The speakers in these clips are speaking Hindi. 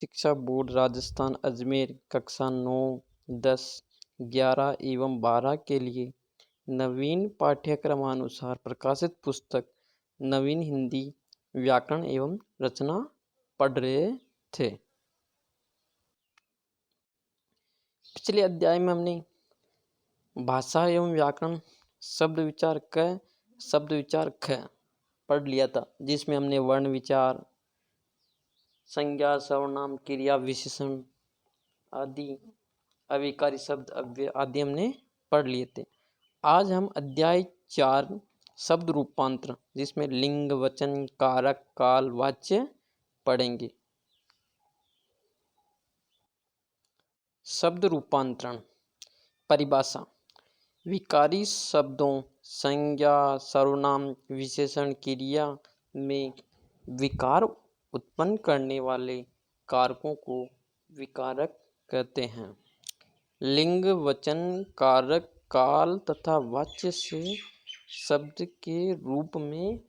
शिक्षा बोर्ड राजस्थान अजमेर कक्षा 9, 10, 11 एवं 12 के लिए नवीन पाठ्यक्रमानुसार प्रकाशित पुस्तक नवीन हिंदी व्याकरण एवं रचना पढ़ रहे थे। पिछले अध्याय में हमने भाषा एवं व्याकरण शब्द विचार ख पढ़ लिया था, जिसमें हमने वर्ण विचार, संज्ञा, सर्वनाम, क्रिया, विशेषण आदि, अविकारी शब्द, अव्यय आदि हमने पढ़ लिए थे। आज हम अध्याय 4 शब्द रूपांतरण, जिसमें लिंग, वचन, कारक, काल, वाच्य पढ़ेंगे। शब्द रूपांतरण परिभाषा: विकारी शब्दों, संज्ञा, सर्वनाम, विशेषण, क्रिया में विकार उत्पन्न करने वाले कारकों को विकारक कहते हैं। लिंग, वचन, कारक, काल तथा वाच्य से शब्द के रूप में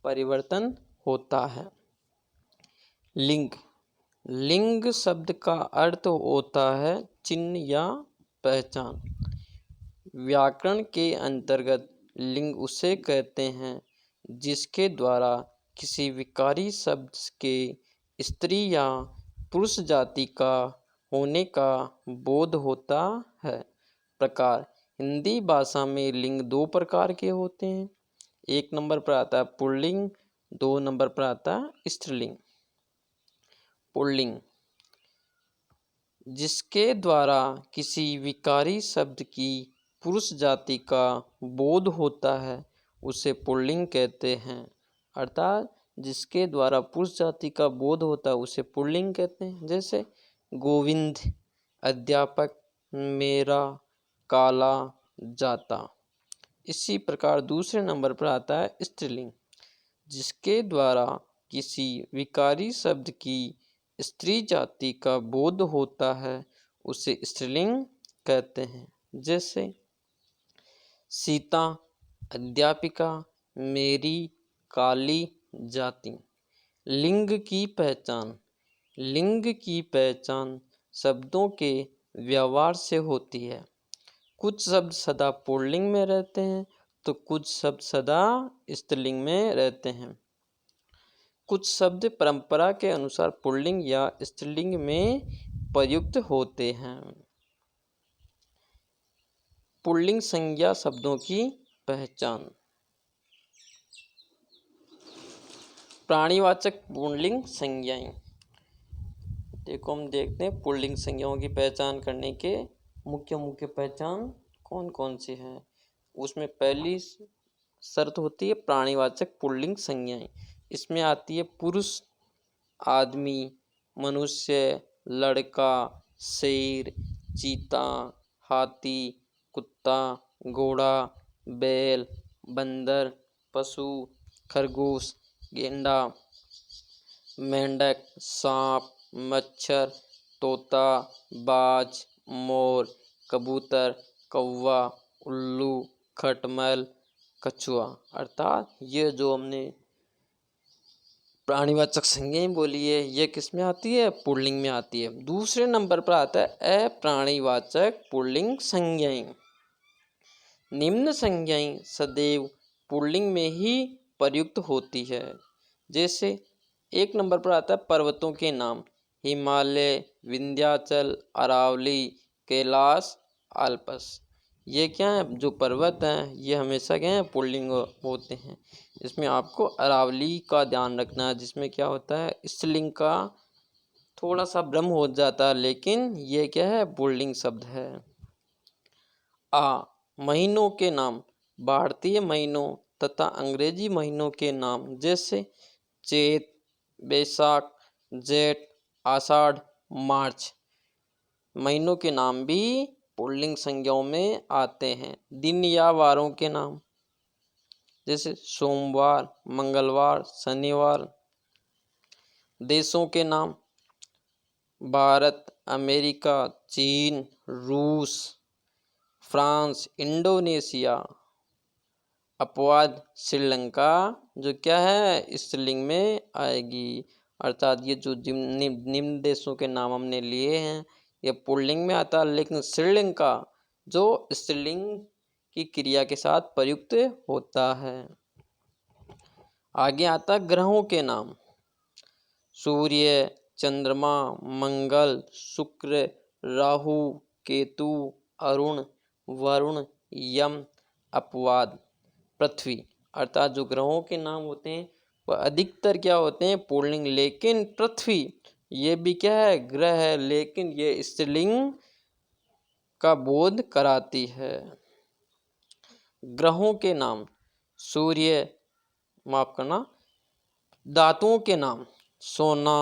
परिवर्तन होता है। लिंग शब्द का अर्थ होता है चिन्ह या पहचान। व्याकरण के अंतर्गत लिंग उसे कहते हैं जिसके द्वारा किसी विकारी शब्द के स्त्री या पुरुष जाति का होने का बोध होता है। प्रकार: हिंदी भाषा में लिंग 2 प्रकार के होते हैं। 1 नंबर पर आता है पुल्लिंग, 2 नंबर पर आता है स्त्रीलिंग। पुल्लिंग: जिसके द्वारा किसी विकारी शब्द की पुरुष जाति का बोध होता है उसे पुल्लिंग कहते हैं। अर्थात जिसके द्वारा पुरुष जाति का बोध होता है उसे पुल्लिंग कहते हैं। जैसे गोविंद, अध्यापक, मेरा, काला, जाता। इसी प्रकार दूसरे नंबर पर आता है स्त्रीलिंग, जिसके द्वारा किसी विकारी शब्द की स्त्री जाति का बोध होता है उसे स्त्रीलिंग कहते हैं। जैसे सीता, अध्यापिका, मेरी, काली, जाति। लिंग की पहचान शब्दों के व्यवहार से होती है। कुछ शब्द सदा पुल्लिंग में रहते हैं तो कुछ शब्द सदा स्त्रीलिंग में रहते हैं। कुछ शब्द परंपरा के अनुसार पुल्लिंग या स्त्रीलिंग में प्रयुक्त होते हैं। पुल्लिंग संज्ञा शब्दों की पहचान। प्राणीवाचक पुल्लिंग संज्ञाएं। देखो हम देखते हैं पुल्लिंग संज्ञाओं की पहचान करने के मुख्य पहचान कौन कौन सी है। उसमें पहली शर्त होती है प्राणीवाचक पुल्लिंग संज्ञाएं। इसमें आती है पुरुष, आदमी, मनुष्य, लड़का, शेर, चीता, हाथी, कुत्ता, घोड़ा, बैल, बंदर, पशु, खरगोश, गेंडा, मेंढक, सांप, मच्छर, तोता, बाज, मोर, कबूतर, कौवा, उल्लू, खटमल, कछुआ। अर्थात ये जो हमने प्राणीवाचक संज्ञाएं बोली है ये किस में आती है? पुल्लिंग में आती है। दूसरे नंबर पर आता है अप्राणीवाचक पुल्लिंग संज्ञाएं। निम्न संज्ञाएं सदैव पुल्लिंग में ही प्रयुक्त होती है। जैसे 1 नंबर पर आता है पर्वतों के नाम: हिमालय, विंध्याचल, अरावली, कैलाश, आल्प्स। ये क्या है? जो पर्वत हैं ये हमेशा क्या है? पुल्लिंग होते हैं। इसमें आपको अरावली का ध्यान रखना है, जिसमें क्या होता है स्त्रीलिंग का थोड़ा सा भ्रम हो जाता है, लेकिन ये क्या है? पुल्लिंग शब्द है। महीनों के नाम: भारतीय महीनों तथा अंग्रेजी महीनों के नाम जैसे चैत, बैसाख, जेठ, आषाढ़, मार्च। महीनों के नाम भी पुल्लिंग संज्ञाओं में आते हैं। दिन या वारों के नाम जैसे सोमवार, मंगलवार, शनिवार। देशों के नाम: भारत, अमेरिका, चीन, रूस, फ्रांस, इंडोनेशिया। अपवाद: श्रीलंका जो क्या है स्त्रीलिंग में आएगी। अर्थात ये जो निम्न देशों के नाम हमने लिए हैं ये पुल्लिंग में आता है, लेकिन स्त्रीलिंग का जो स्त्रीलिंग की क्रिया के साथ प्रयुक्त होता है। आगे आता है ग्रहों के नाम। सूर्य, चंद्रमा, मंगल, शुक्र, राहु, केतु, अरुण, वरुण, यम, अपवाद, पृथ्वी। अर्थात जो ग्रहों के नाम होते हैं वह अधिकतर क्या होते हैं पुल्लिंग, लेकिन पृथ्वी ये भी क्या है ग्रह है, लेकिन ये स्त्रीलिंग का बोध कराती है। ग्रहों के नाम। सूर्य, माफ करना, धातुओं के नाम। सोना,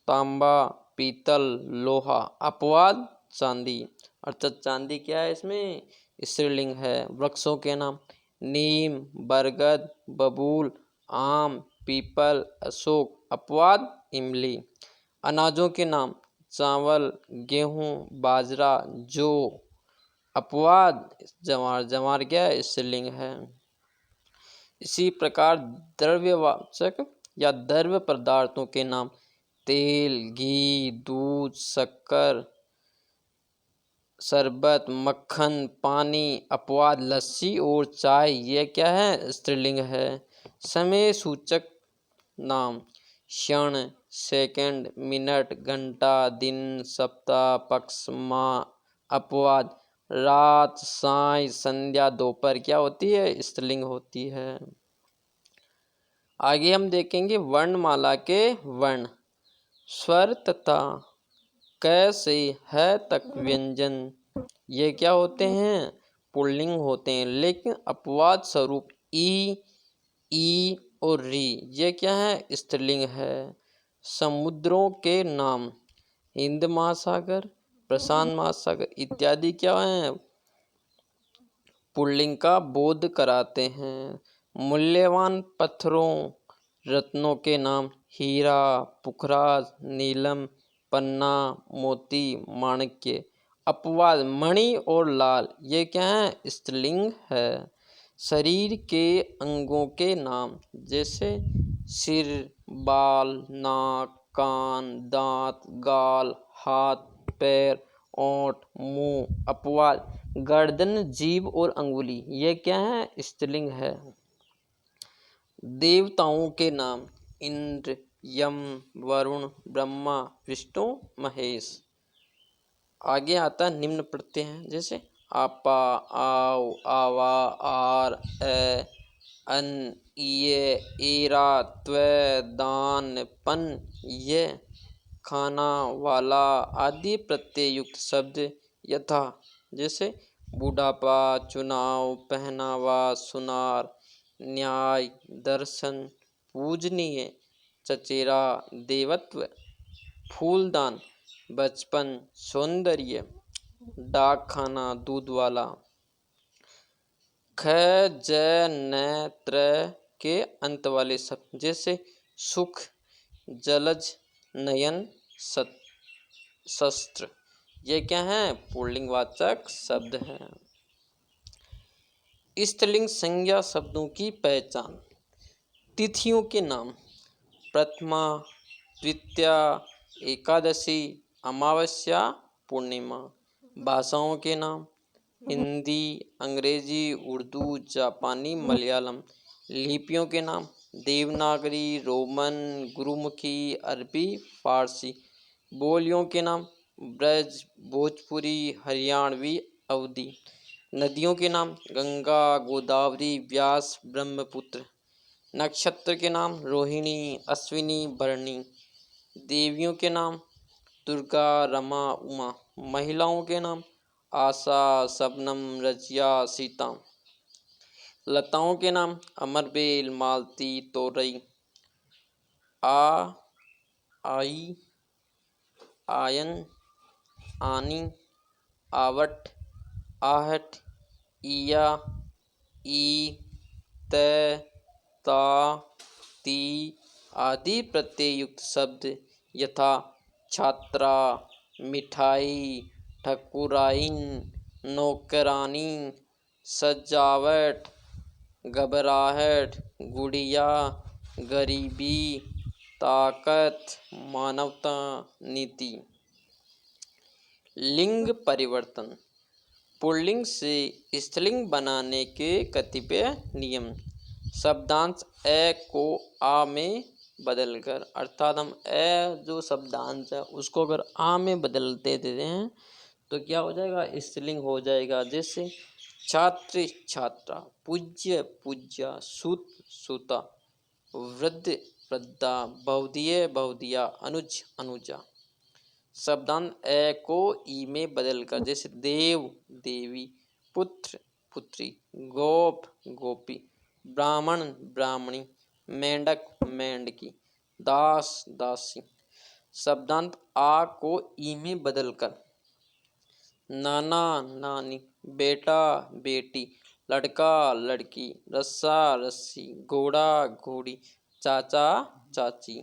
तांबा, पीतल, लोहा। अपवाद, चांदी। अर्थात चांदी क्या है इसमें स्त्रीलिंग है। वृक्षों के नाम। नीम, बरगद, बबूल, आम, पीपल, अशोक। अपवाद, इमली। अनाजों के नाम। चावल, गेहूं, बाजरा, जौ। अपवाद, जवार। जवार क्या है स्त्रीलिंग है। इसी प्रकार द्रव्यवाचक या द्रव्य पदार्थों के नाम। तेल, घी, दूध, शक्कर, शरबत, मक्खन, पानी। अपवाद, लस्सी और चाय। ये क्या है स्त्रीलिंग है। समय सूचक नाम। क्षण, सेकंड, मिनट, घंटा, दिन, सप्ताह, पक्ष, माह। अपवाद, रात, साय, संध्या, दोपहर क्या होती है स्त्रीलिंग होती है। आगे हम देखेंगे वर्णमाला के वर्ण। स्वर तथा क से ह तक व्यंजन ये क्या होते हैं पुल्लिंग होते हैं, लेकिन अपवाद स्वरूप ई और री ये क्या है स्त्रीलिंग है। समुद्रों के नाम। हिंद महासागर, प्रशांत महासागर इत्यादि क्या है पुल्लिंग का बोध कराते हैं। मूल्यवान पत्थरों रत्नों के नाम। हीरा, पुखराज, नीलम, पन्ना, मोती, माणिक्य। अपवाद, मणि और लाल ये क्या है स्त्रीलिंग है। शरीर के अंगों के नाम जैसे सिर, बाल, नाक, कान, दांत, गाल, हाथ, पैर, ओंठ, मुंह। अपवाद, गर्दन, जीभ और अंगुली ये क्या है स्त्रीलिंग है। देवताओं के नाम। इंद्र, यम, वरुण, ब्रह्मा, विष्णु, महेश। आगे आता निम्न प्रत्यय हैं जैसे आपा, आओ, आवा, आर, ए, अन, ये, एरा, त्वे, दान, पन, ये, खाना, वाला आदि प्रत्यय युक्त शब्द यथा जैसे बुढ़ापा, चुनाव, पहनावा, सुनार, न्याय, दर्शन, पूजनीय, चचेरा, देवत्व, फूलदान, बचपन, सौंदर्य, डाक खाना, दूध वाला। ख, ज, न, त्र के अंत वाले शब्द जैसे सुख, जलज, नयन, शस्त्र ये क्या है पुल्लिंगवाचक शब्द हैं। स्त्रीलिंग संज्ञा शब्दों की पहचान। तिथियों के नाम। प्रथमा, द्वितीया, एकादशी, अमावस्या, पूर्णिमा। भाषाओं के नाम। हिंदी, अंग्रेजी, उर्दू, जापानी, मलयालम। लिपियों के नाम। देवनागरी, रोमन, गुरुमुखी, अरबी, फारसी। बोलियों के नाम। ब्रज, भोजपुरी, हरियाणवी, अवधी। नदियों के नाम। गंगा, गोदावरी, व्यास, ब्रह्मपुत्र। नक्षत्र के नाम। रोहिणी, अश्विनी, भरणी। देवियों के नाम। दुर्गा, रमा, उमा। महिलाओं के नाम। आशा, शबनम, रजिया, सीता। लताओं के नाम। अमरबेल, मालती, तोरई। आई, आयन, आनी, आवट, आहट, इया, ई, ते, ता, ती आदि प्रत्यय युक्त शब्द यथा छात्रा, मिठाई, ठकुराइन, नौकरानी, सजावट, घबराहट, गुड़िया, गरीबी, ताकत, मानवता, नीति। लिंग परिवर्तन। पुल्लिंग से स्त्रीलिंग बनाने के कतिपय नियम। शब्दांश ए को आ में बदलकर, अर्थात हम ए जो शब्दांश है उसको अगर आ में बदल देते हैं तो क्या हो जाएगा, स्त्रीलिंग हो जाएगा। जैसे छात्र छात्रा, पूज्य पूज्या, सुत सुता, वृद्ध वृद्धा, बहुधीय बहुधिया, अनुज अनुजा। शब्दांश ए को ई में बदलकर, जैसे देव देवी, पुत्र पुत्री, गोप गोपी, ब्राह्मण ब्राह्मणी, मेंढक मेंढकी, दास दासी। शब्दांश आ को ई में बदलकर नाना नानी, बेटा बेटी, लड़का लड़की, रस्सा रस्सी, घोड़ा घोड़ी, चाचा चाची।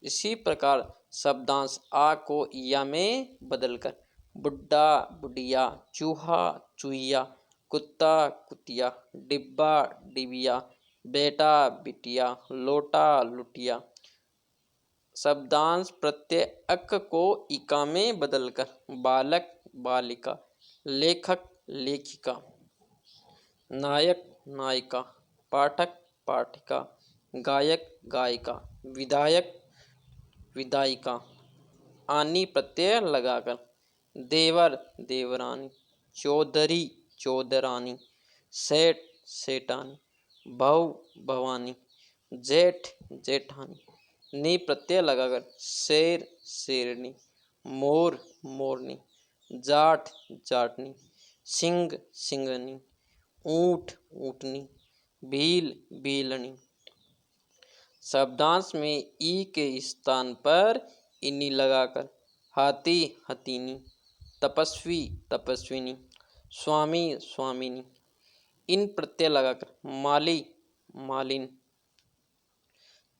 इसी प्रकार शब्दांश आ को या में बदलकर बुड्ढा बुढ़िया, चूहा चूहिया, कुत्ता कुतिया, डिब्बा डिबिया, बेटा बिटिया, लोटा लुटिया। शब्दांश प्रत्यय अक को इका में बदलकर बालक बालिका, लेखक लेखिका, नायक नायिका, पाठक पाठिका, गायक गायिका, विधायक विधायिका। आनी प्रत्यय लगाकर देवर देवरानी, चौधरी चौधरानी, सेठ सेठानी, बहू भवानी, जेठ जेठानी। नी प्रत्यय लगाकर शेर शेरनी, मोर मोरनी, जाट जाटनी, सिंह सिंगनी, ऊंट ऊँटनी, भील भीलनी। शब्दांश में ई के स्थान पर इनी लगाकर हाथी हथीनी, तपस्वी तपस्विनी, स्वामी स्वामिनी। इन प्रत्यय लगाकर माली मालिन,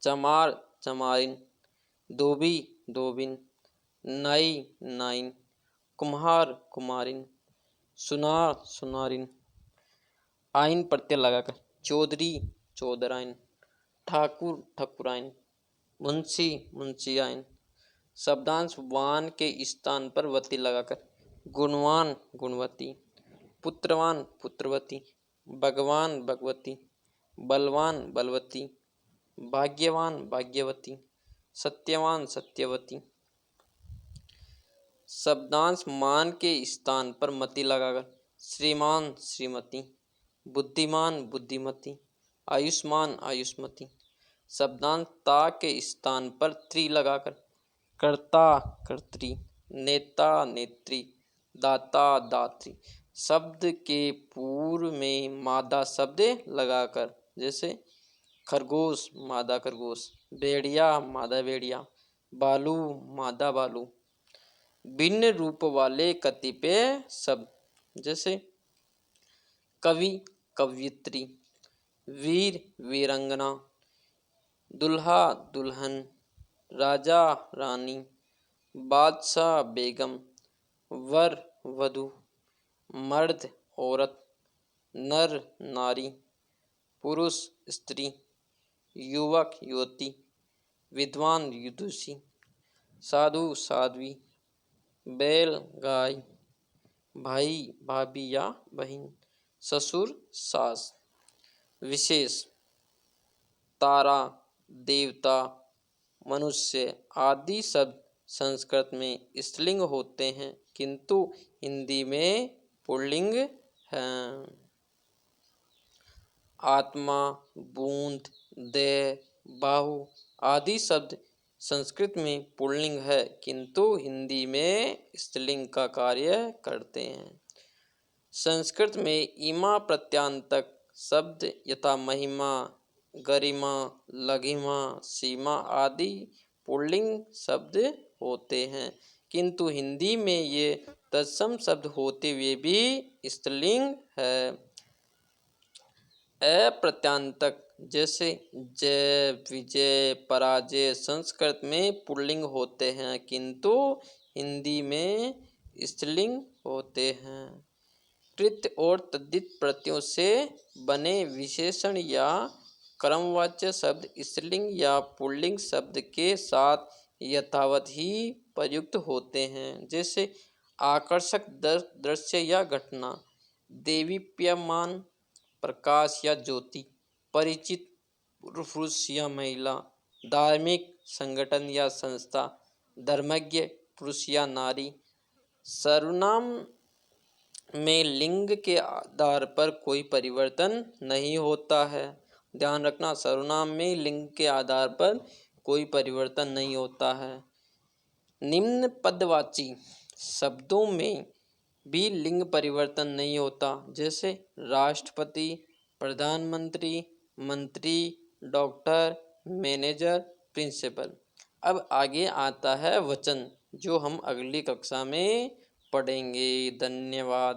चमार चमारिन, धोबी धोबिन, नाई नाइन, कुम्हार कुम्हारिन, सुनार सुनारिन। आइन प्रत्यय लगाकर चौधरी चौधराइन, ठाकुर ठकुराइन, मुंशी मुंशियाइन। शब्दांश वान के स्थान पर वती लगाकर गुणवान गुणवती, पुत्रवान पुत्रवती, भगवान भगवती, बलवान बलवती, भाग्यवान भाग्यवती, सत्यवान सत्यवती। शब्दांश मान के स्थान पर मति लगाकर श्रीमान श्रीमती, बुद्धिमान बुद्धिमती, आयुष्मान आयुष्मती। शब्दांश ता के स्थान पर त्रि लगाकर कर्ता कर्त्री, नेता नेत्री, दाता दात्री। शब्द के पूर्व में मादा शब्द लगाकर, जैसे खरगोश मादा खरगोश, भेड़िया मादा भेड़िया, बालू मादा बालू। भिन्न रूप वाले कतिपय शब्द, जैसे कवि कवयित्री, वीर वीरंगना, दुल्हा दुल्हन, राजा रानी, बादशाह बेगम, वर वधू, मर्द औरत, नर नारी, पुरुष स्त्री, युवक युवती, विद्वान विदुषी, साधु साध्वी, बैल गाय, भाई भाभी या बहन, ससुर सास। विशेष तारा देवता मनुष्य आदि शब्द संस्कृत में स्त्रीलिंग होते हैं किंतु हिंदी में पुल्लिंग हैं। आत्मा बूंद देह बाहु आदि शब्द संस्कृत में पुल्लिंग है किंतु हिंदी में स्त्रीलिंग का कार्य करते हैं। संस्कृत में इमा प्रत्यांतक शब्द यथा महिमा गरिमा लघिमा सीमा आदि पुल्लिंग शब्द होते हैं किंतु हिंदी में ये तत्सम शब्द होते हुए भी स्त्रीलिंग है। अप्रत्यांतक जैसे जय विजय पराजय संस्कृत में पुल्लिंग होते हैं किंतु हिंदी में स्त्रीलिंग होते हैं। कृत और तद्धित प्रत्ययों से बने विशेषण या क्रमवाच्य शब्द स्त्रीलिंग या पुल्लिंग शब्द के साथ यथावत ही प्रयुक्त होते हैं। जैसे आकर्षक दृश्य या घटना, देदीप्यमान प्रकाश या ज्योति, परिचित पुरुष या महिला, धार्मिक संगठन या संस्था, धर्मज्ञ पुरुष या नारी। सर्वनाम में लिंग के आधार पर कोई परिवर्तन नहीं होता है। ध्यान रखना, सर्वनाम में लिंग के आधार पर कोई परिवर्तन नहीं होता है। निम्न पदवाची शब्दों में भी लिंग परिवर्तन नहीं होता, जैसे राष्ट्रपति, प्रधानमंत्री, मंत्री, डॉक्टर, मैनेजर, प्रिंसिपल। अब आगे आता है वचन, जो हम अगली कक्षा में पढ़ेंगे। धन्यवाद।